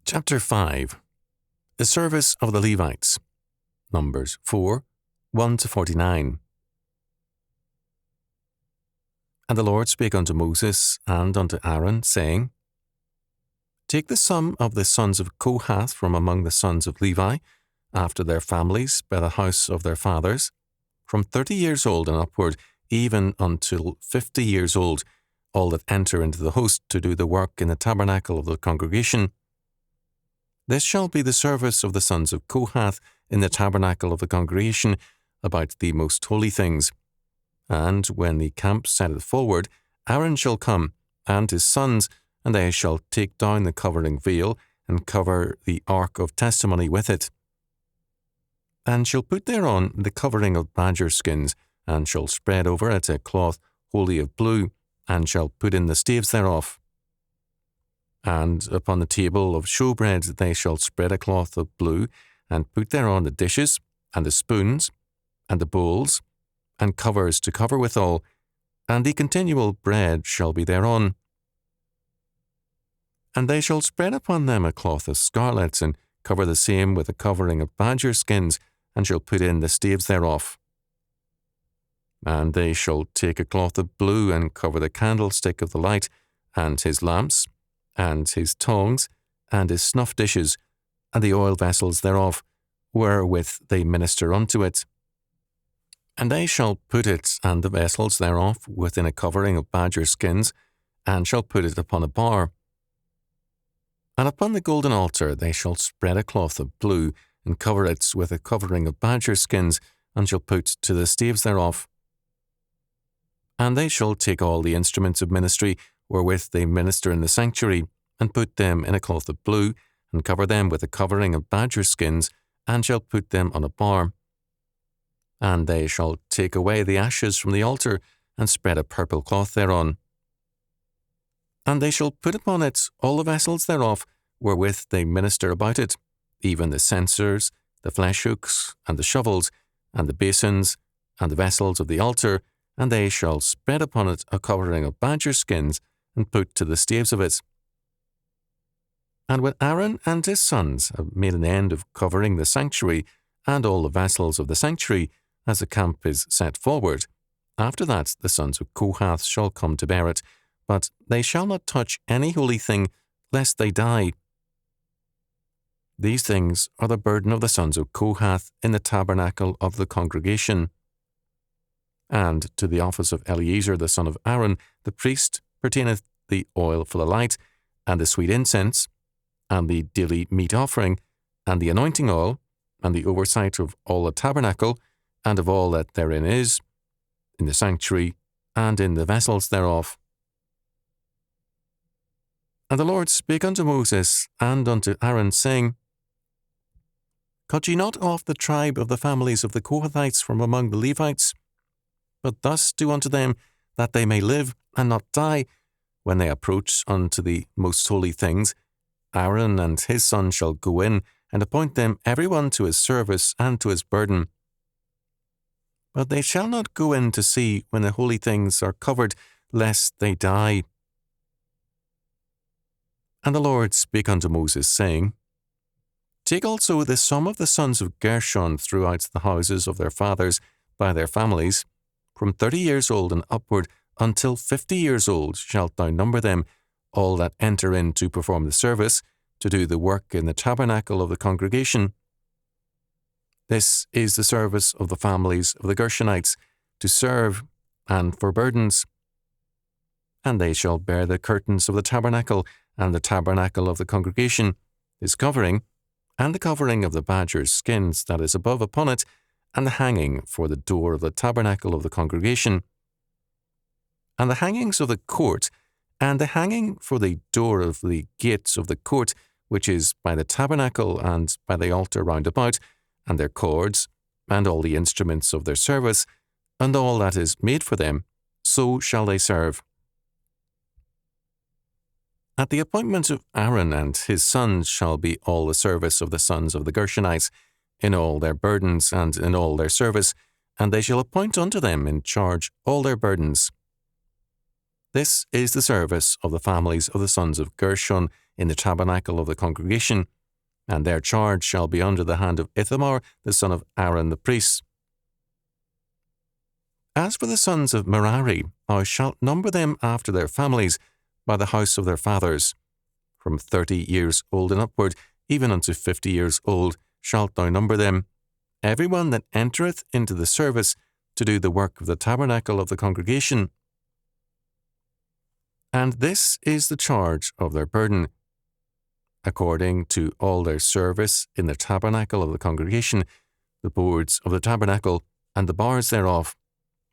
Chapter 5. The Service of the Levites. Numbers 4, 1-49. And the Lord spake unto Moses and unto Aaron, saying, Take the sum of the sons of Kohath from among the sons of Levi, after their families, by the house of their fathers, from 30 years old and upward, even until 50 years old, all that enter into the host to do the work in the tabernacle of the congregation. This shall be the service of the sons of Kohath in the tabernacle of the congregation about the most holy things. And when the camp setteth forward, Aaron shall come, and his sons, and they shall take down the covering veil, and cover the ark of testimony with it. And shall put thereon the covering of badger skins, and shall spread over it a cloth wholly of blue, and shall put in the staves thereof. And upon the table of showbread they shall spread a cloth of blue, and put thereon the dishes, and the spoons, and the bowls, and covers to cover withal, and the continual bread shall be thereon. And they shall spread upon them a cloth of scarlet, and cover the same with a covering of badger skins, and shall put in the staves thereof. And they shall take a cloth of blue, and cover the candlestick of the light, and his lamps, and his tongs, and his snuff dishes, and the oil vessels thereof, wherewith they minister unto it. And they shall put it and the vessels thereof within a covering of badger skins, and shall put it upon a bar. And upon the golden altar they shall spread a cloth of blue, and cover it with a covering of badger skins, and shall put to the staves thereof. And they shall take all the instruments of ministry, wherewith they minister in the sanctuary, and put them in a cloth of blue, and cover them with a covering of badger skins, and shall put them on a bar. And they shall take away the ashes from the altar, and spread a purple cloth thereon. And they shall put upon it all the vessels thereof, wherewith they minister about it, even the censers, the flesh hooks, and the shovels, and the basins, and the vessels of the altar, and they shall spread upon it a covering of badger skins, and put to the staves of it. And when Aaron and his sons have made an end of covering the sanctuary, and all the vessels of the sanctuary, as the camp is set forward, after that the sons of Kohath shall come to bear it, but they shall not touch any holy thing, lest they die. These things are the burden of the sons of Kohath in the tabernacle of the congregation. And to the office of Eleazar the son of Aaron, the priest, pertaineth the oil for the light, and the sweet incense, and the daily meat offering, and the anointing oil, and the oversight of all the tabernacle, and of all that therein is, in the sanctuary, and in the vessels thereof. And the Lord spake unto Moses and unto Aaron, saying, Cut ye not off the tribe of the families of the Kohathites from among the Levites, but thus do unto them, that they may live and not die, when they approach unto the most holy things. Aaron and his son shall go in, and appoint them every one to his service and to his burden. But they shall not go in to see when the holy things are covered, lest they die. And the Lord spake unto Moses, saying, Take also the sum of the sons of Gershon throughout the houses of their fathers, by their families, from 30 years old and upward, until 50 years old shalt thou number them, all that enter in to perform the service, to do the work in the tabernacle of the congregation. This is the service of the families of the Gershonites, to serve, and for burdens. And they shall bear the curtains of the tabernacle, and the tabernacle of the congregation, his covering, and the covering of the badger's skins that is above upon it, and the hanging for the door of the tabernacle of the congregation, and the hangings of the court, and the hanging for the door of the gates of the court, which is by the tabernacle and by the altar round about, and their cords, and all the instruments of their service, and all that is made for them, so shall they serve. At the appointment of Aaron and his sons shall be all the service of the sons of the Gershonites, in all their burdens and in all their service, and they shall appoint unto them in charge all their burdens. This is the service of the families of the sons of Gershon in the tabernacle of the congregation, and their charge shall be under the hand of Ithamar, the son of Aaron the priest. As for the sons of Merari, thou shalt number them after their families, by the house of their fathers. From 30 years old and upward, even unto 50 years old, shalt thou number them, every one that entereth into the service to do the work of the tabernacle of the congregation. And this is the charge of their burden. According to all their service in the tabernacle of the congregation, the boards of the tabernacle, and the bars thereof,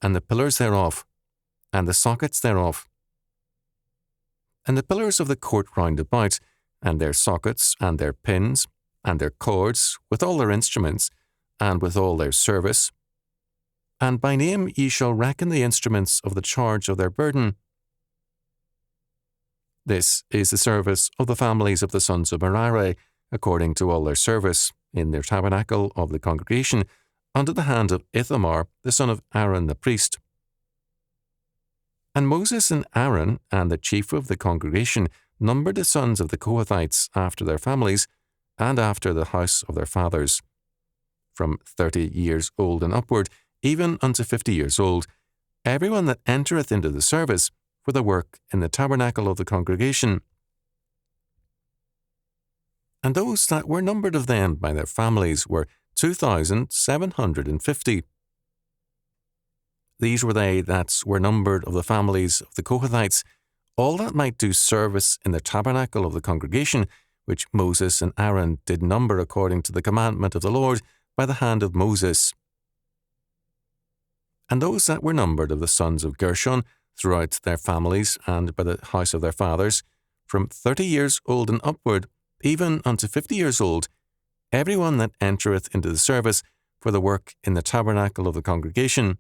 and the pillars thereof, and the sockets thereof, and the pillars of the court round about, and their sockets, and their pins, and their cords, with all their instruments, and with all their service. And by name ye shall reckon the instruments of the charge of their burden. This is the service of the families of the sons of Merari, according to all their service, in their tabernacle of the congregation, under the hand of Ithamar, the son of Aaron the priest. And Moses and Aaron and the chief of the congregation numbered the sons of the Kohathites after their families, and after the house of their fathers. From 30 years old and upward, even unto 50 years old, every one that entereth into the service for the work in the tabernacle of the congregation. And those that were numbered of them by their families were 2,750. These were they that were numbered of the families of the Kohathites, all that might do service in the tabernacle of the congregation, which Moses and Aaron did number according to the commandment of the Lord by the hand of Moses. And those that were numbered of the sons of Gershon throughout their families and by the house of their fathers, from 30 years old and upward, even unto 50 years old, every one that entereth into the service for the work in the tabernacle of the congregation.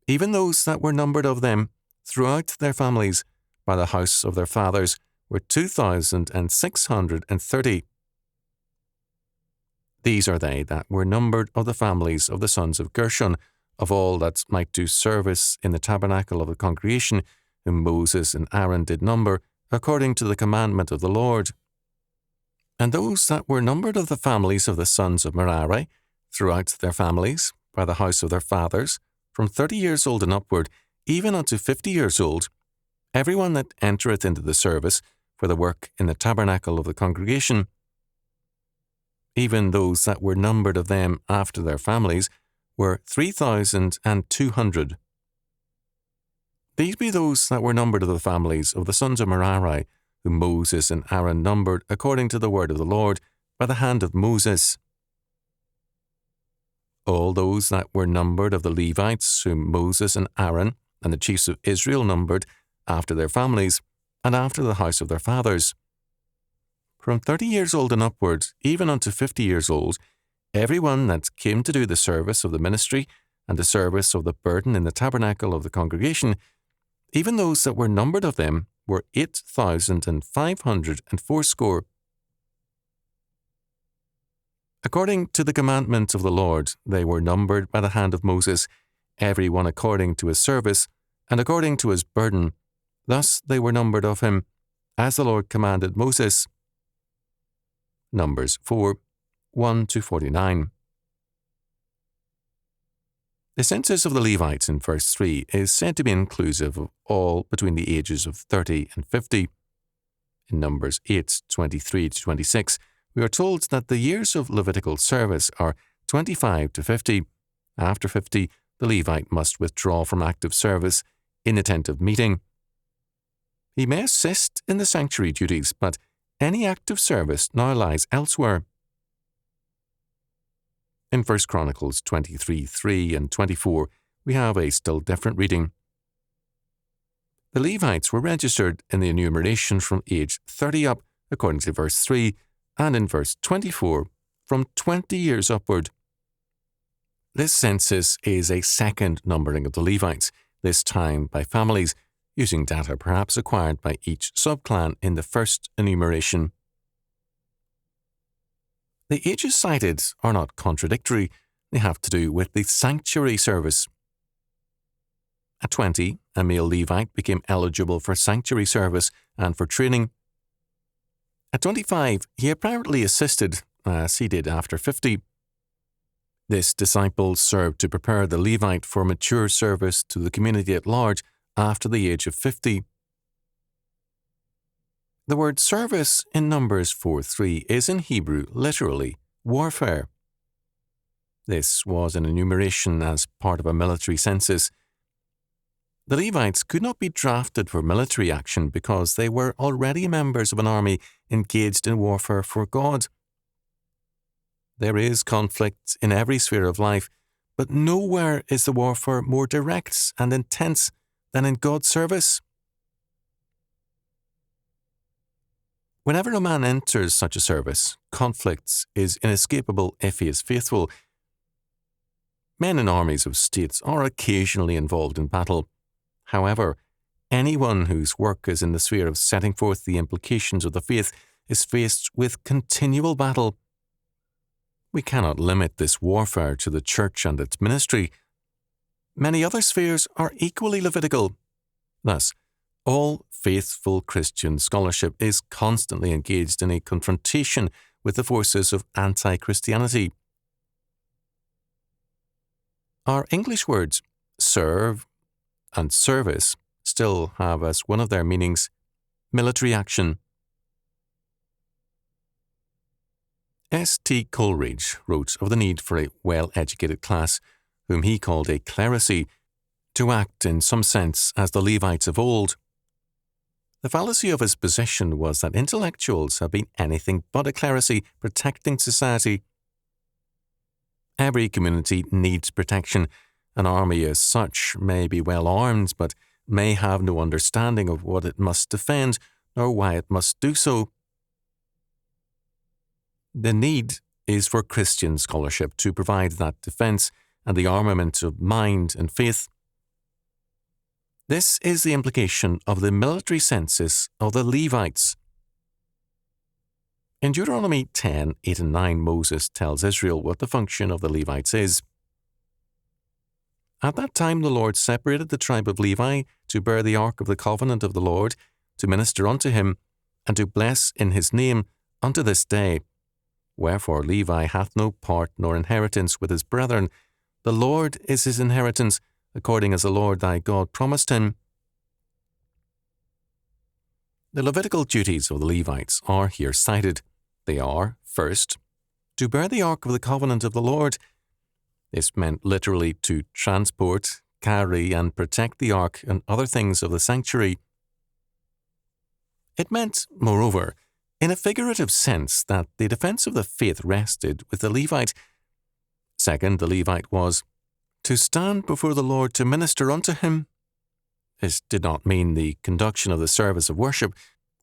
Even those that were numbered of them throughout their families by the house of their fathers were 2,630. These are they that were numbered of the families of the sons of Gershon, of all that might do service in the tabernacle of the congregation, whom Moses and Aaron did number, according to the commandment of the Lord. And those that were numbered of the families of the sons of Merari, throughout their families, by the house of their fathers, from 30 years old and upward, even unto 50 years old, every one that entereth into the service for the work in the tabernacle of the congregation. Even those that were numbered of them after their families were 3,200. These be those that were numbered of the families of the sons of Merari, whom Moses and Aaron numbered according to the word of the Lord by the hand of Moses. All those that were numbered of the Levites, whom Moses and Aaron and the chiefs of Israel numbered after their families and after the house of their fathers. From 30 years old and upward, even unto 50 years old, every one that came to do the service of the ministry and the service of the burden in the tabernacle of the congregation, even those that were numbered of them were 8,580. According to the commandment of the Lord, they were numbered by the hand of Moses, every one according to his service, and according to his burden. Thus they were numbered of him, as the Lord commanded Moses. Numbers 4, 1-49. The census of the Levites in verse 3 is said to be inclusive of all between the ages of 30 and 50. In Numbers 8, 23-26, we are told that the years of Levitical service are 25 to 50. After 50, the Levite must withdraw from active service in the tent of meeting. He may assist in the sanctuary duties, but any active service now lies elsewhere. In 1 Chronicles 23:3 and 24, we have a still different reading. The Levites were registered in the enumeration from age 30 up, according to verse 3, and in verse 24, from 20 years upward. This census is a second numbering of the Levites, this time by families, using data perhaps acquired by each subclan in the first enumeration. The ages cited are not contradictory, they have to do with the sanctuary service. At 20, a male Levite became eligible for sanctuary service and for training. At 25, he apparently assisted, as he did after 50. This disciple served to prepare the Levite for mature service to the community at large after the age of 50. The word service in Numbers 4:3 is in Hebrew literally warfare. This was an enumeration as part of a military census. The Levites could not be drafted for military action because they were already members of an army engaged in warfare for God. There is conflict in every sphere of life, but nowhere is the warfare more direct and intense than in God's service. Whenever a man enters such a service, conflict is inescapable if he is faithful. Men in armies of states are occasionally involved in battle. However, anyone whose work is in the sphere of setting forth the implications of the faith is faced with continual battle. We cannot limit this warfare to the church and its ministry. Many other spheres are equally Levitical. Thus, all faithful Christian scholarship is constantly engaged in a confrontation with the forces of anti-Christianity. Our English words serve and service still have as one of their meanings military action. S.T. Coleridge wrote of the need for a well-educated class, whom he called a clerisy, to act in some sense as the Levites of old. The fallacy of his position was that intellectuals have been anything but a clerisy protecting society. Every community needs protection. An army as such may be well armed, but may have no understanding of what it must defend, nor why it must do so. The need is for Christian scholarship to provide that defense and the armament of mind and faith. This is the implication of the military census of the Levites. In Deuteronomy 10:8 and 9, Moses tells Israel what the function of the Levites is. At that time the Lord separated the tribe of Levi to bear the ark of the covenant of the Lord, to minister unto him, and to bless in his name unto this day. Wherefore Levi hath no part nor inheritance with his brethren. The Lord is his inheritance, according as the Lord thy God promised him. The Levitical duties of the Levites are here cited. They are, first, to bear the ark of the covenant of the Lord. This meant literally to transport, carry, and protect the ark and other things of the sanctuary. It meant, moreover, in a figurative sense, that the defense of the faith rested with the Levite. Second, the Levite was to stand before the Lord to minister unto him. This did not mean the conduction of the service of worship,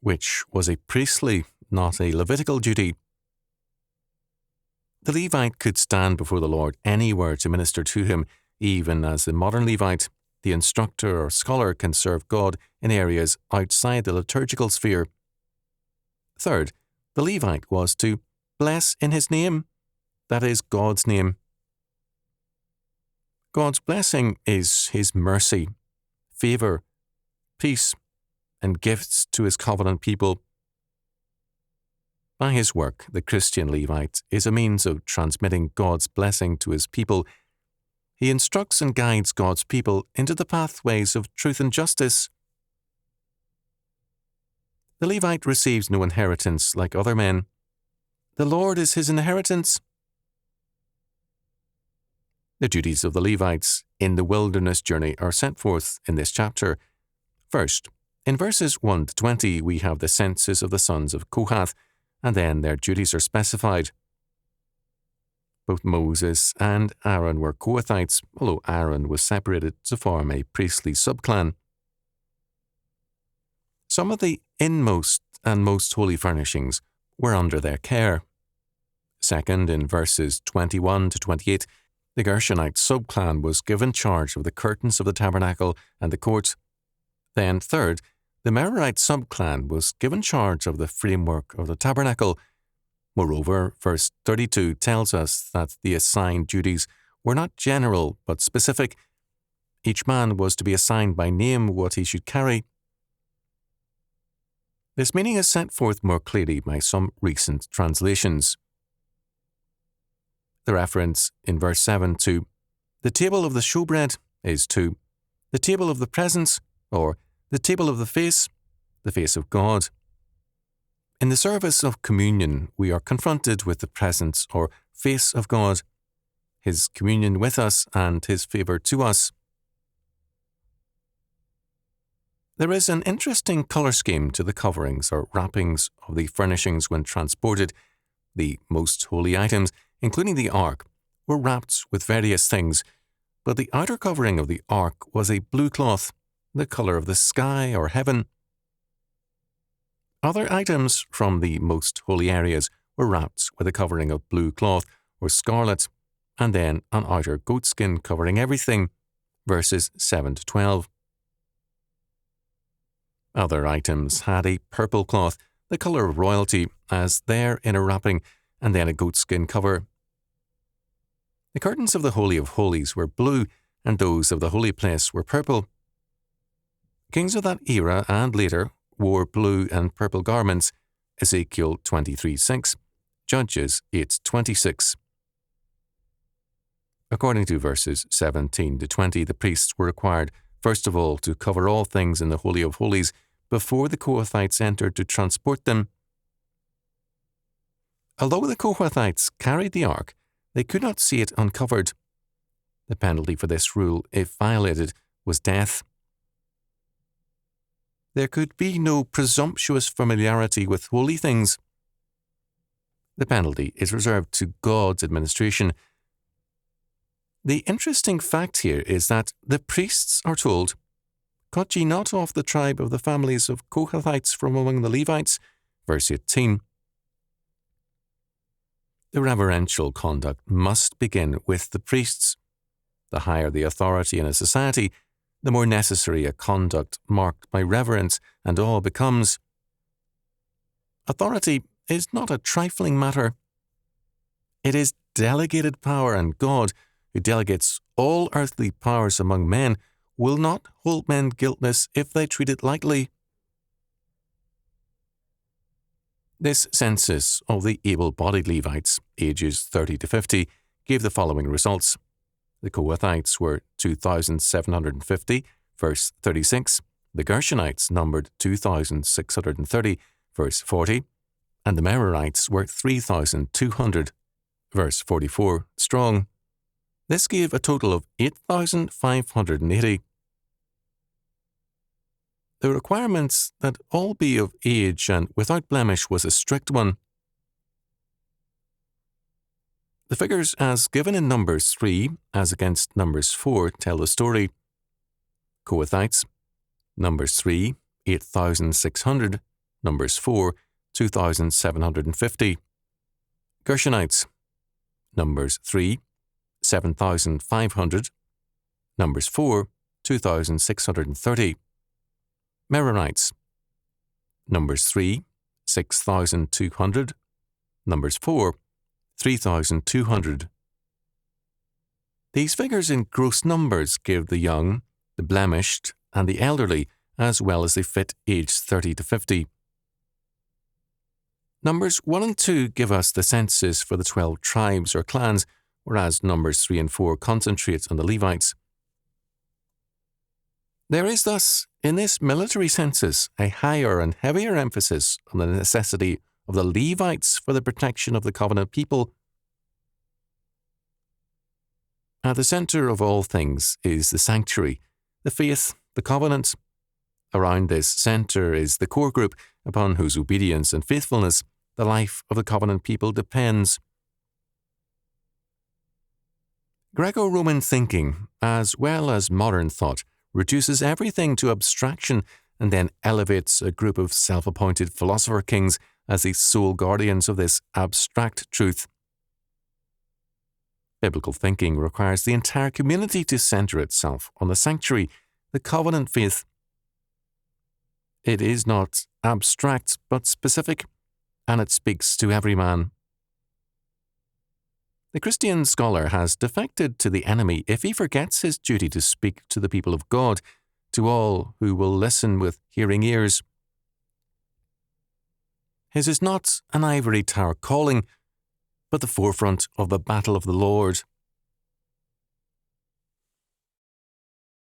which was a priestly, not a Levitical duty. The Levite could stand before the Lord anywhere to minister to him, even as the modern Levite, the instructor or scholar, can serve God in areas outside the liturgical sphere. Third, the Levite was to bless in his name, that is, God's name. God's blessing is his mercy, favour, peace, and gifts to his covenant people. By his work, the Christian Levite is a means of transmitting God's blessing to his people. He instructs and guides God's people into the pathways of truth and justice. The Levite receives no inheritance like other men. The Lord is his inheritance. The duties of the Levites in the wilderness journey are set forth in this chapter. First, in verses 1 to 20, we have the census of the sons of Kohath, and then their duties are specified. Both Moses and Aaron were Kohathites, although Aaron was separated to form a priestly subclan. Some of the inmost and most holy furnishings were under their care. Second, in verses 21 to 28, the Gershonite subclan was given charge of the curtains of the tabernacle and the court. Then, third, the Merarite subclan was given charge of the framework of the tabernacle. Moreover, verse 32 tells us that the assigned duties were not general but specific. Each man was to be assigned by name what he should carry. This meaning is set forth more clearly by some recent translations. The reference in verse 7 to the table of the showbread is to the table of the presence, or the table of the face of God. In the service of communion, we are confronted with the presence or face of God, His communion with us and His favour to us. There is an interesting colour scheme to the coverings or wrappings of the furnishings when transported. The most holy items, including the ark, were wrapped with various things, but the outer covering of the ark was a blue cloth, the colour of the sky or heaven. Other items from the most holy areas were wrapped with a covering of blue cloth or scarlet, and then an outer goatskin covering everything, verses 7 to 12. Other items had a purple cloth, the colour of royalty, as their inner wrapping, and then a goatskin cover. The curtains of the Holy of Holies were blue, and those of the holy place were purple. Kings of that era and later wore blue and purple garments, Ezekiel 23:6, Judges 8:26. According to verses 17 to 20, the priests were required, first of all, to cover all things in the Holy of Holies before the Kohathites entered to transport them. Although the Kohathites carried the ark, they could not see it uncovered. The penalty for this rule, if violated, was death. There could be no presumptuous familiarity with holy things. The penalty is reserved to God's administration. The interesting fact here is that the priests are told, "Cut ye not off the tribe of the families of Kohathites from among the Levites," verse 18. The reverential conduct must begin with the priests. The higher the authority in a society, the more necessary a conduct marked by reverence and awe becomes. Authority is not a trifling matter. It is delegated power, and God, who delegates all earthly powers among men, will not hold men guiltless if they treat it lightly. This census of the able-bodied Levites, ages 30 to 50, gave the following results. The Kohathites were 2,750, verse 36. The Gershonites numbered 2,630, verse 40. And the Merarites were 3,200, verse 44, strong. This gave a total of 8,580. The requirements that all be of age and without blemish was a strict one. The figures as given in Numbers 3 as against Numbers 4 tell the story. Kohathites, Numbers 3, 8,600, Numbers 4, 2,750. Gershonites, Numbers 3, 7,500, Numbers 4, 2,630. Merarites, Numbers 3, 6,200, Numbers 4, 3,200. These figures in gross numbers give the young, the blemished, and the elderly, as well as the fit aged 30 to 50. Numbers 1 and 2 give us the census for the 12 tribes or clans, whereas Numbers 3 and 4 concentrate on the Levites. There is thus, in this military census, a higher and heavier emphasis on the necessity of the Levites for the protection of the covenant people. At the centre of all things is the sanctuary, the faith, the covenant. Around this centre is the core group upon whose obedience and faithfulness the life of the covenant people depends. Greco-Roman thinking, as well as modern thought, reduces everything to abstraction and then elevates a group of self-appointed philosopher kings as the sole guardians of this abstract truth. Biblical thinking requires the entire community to centre itself on the sanctuary, the covenant faith. It is not abstract but specific, and it speaks to every man. The Christian scholar has defected to the enemy if he forgets his duty to speak to the people of God, to all who will listen with hearing ears. His is not an ivory tower calling, but the forefront of the battle of the Lord,